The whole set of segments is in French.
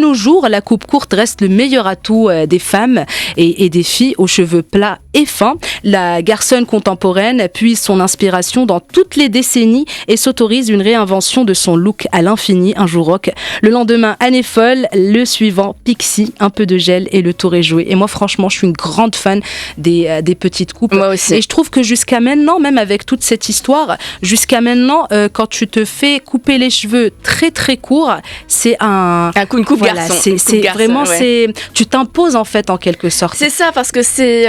nos jours, la coupe courte reste le meilleur atout des femmes et des filles aux cheveux plats et fins. La garçonne contemporaine puise son inspiration dans toutes les décennies et s'autorise une réinvention de son look à l'infini. Un jour rock, le lendemain année folle, le suivant Pixie, un peu de gel et le tour est joué. Et moi franchement, je suis une grande fan des petites coupes. Moi aussi. Et je trouve que jusqu'à maintenant, même avec toute cette histoire, jusqu'à maintenant, quand tu te fais couper les cheveux très très courts, c'est une coupe voilà, garçon. C'est vraiment, ouais. tu t'imposes en fait en quelque sorte. C'est ça, parce que c'est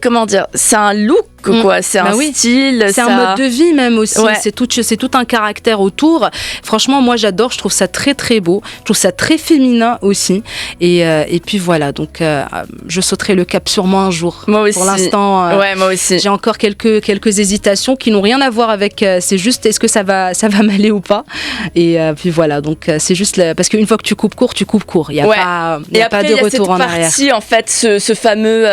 comment dire, c'est un look quoi, c'est un style, c'est un mode de vie même aussi, ouais. c'est tout un caractère autour. Franchement, moi j'adore, je trouve ça très très beau, je trouve ça très féminin aussi. Et puis voilà, donc je sauterai le cap sûrement un jour. Moi aussi. Pour l'instant, moi aussi. J'ai encore quelques hésitations qui n'ont rien à voir avec. C'est juste, est-ce que ça va m'aller ou pas. Et puis voilà, donc c'est juste parce qu'une fois que tu coupes court, il y a pas de retour en arrière. Partie, en fait, ce fameux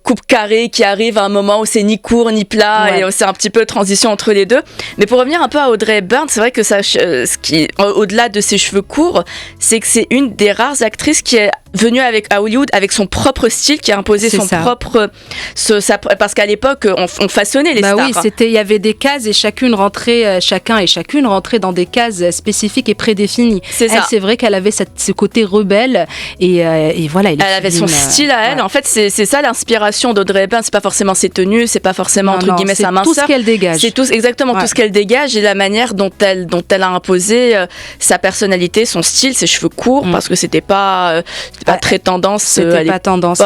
coupe carré qui arrive à un moment où c'est ni court ni plat, et c'est un petit peu transition entre les deux. Mais pour revenir un peu à Audrey Hepburn, c'est vrai que ce qui, au-delà de ses cheveux courts, c'est que c'est une des rares actrices qui est venue à Hollywood avec son propre style, qui a imposé propre parce qu'à l'époque on façonnait les stars. Oui, il y avait des cases et chacun et chacune rentrait dans des cases spécifiques et prédéfinies. C'est vrai qu'elle avait ce côté rebelle et voilà. Elle avait son style à elle. En fait, c'est ça l'inspiration d'Audrey Hepburn. C'est pas forcément ses tenues, c'est pas forcément entre guillemets sa minceur. C'est tout ce qu'elle dégage. C'est tout ce qu'elle dégage et la manière dont elle a imposé sa personnalité, son style, ses cheveux courts, parce que c'était pas très tendance. C'était pas tendance.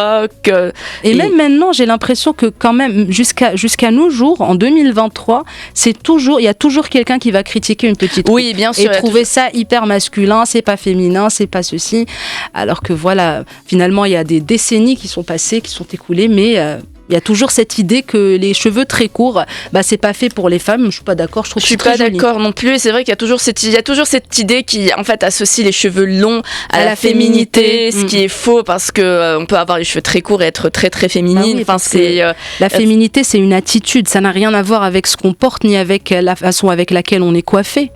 Et même maintenant, j'ai l'impression que quand même jusqu'à nos jours, en 2023, il y a toujours quelqu'un qui va critiquer une petite coupe. Oui, bien sûr. Et trouver ça hyper masculin, c'est pas féminin, c'est pas ceci. Alors que voilà, finalement, il y a des décennies qui sont passées, qui sont écoulées, mais il y a toujours cette idée que les cheveux très courts, c'est pas fait pour les femmes. Je suis pas d'accord. Je suis pas d'accord non plus. Et c'est vrai qu'il y a toujours cette idée qui en fait associe les cheveux longs à la féminité, ce qui est faux parce que on peut avoir les cheveux très courts et être très très féminine. La féminité, c'est une attitude. Ça n'a rien à voir avec ce qu'on porte ni avec la façon avec laquelle on est coiffé.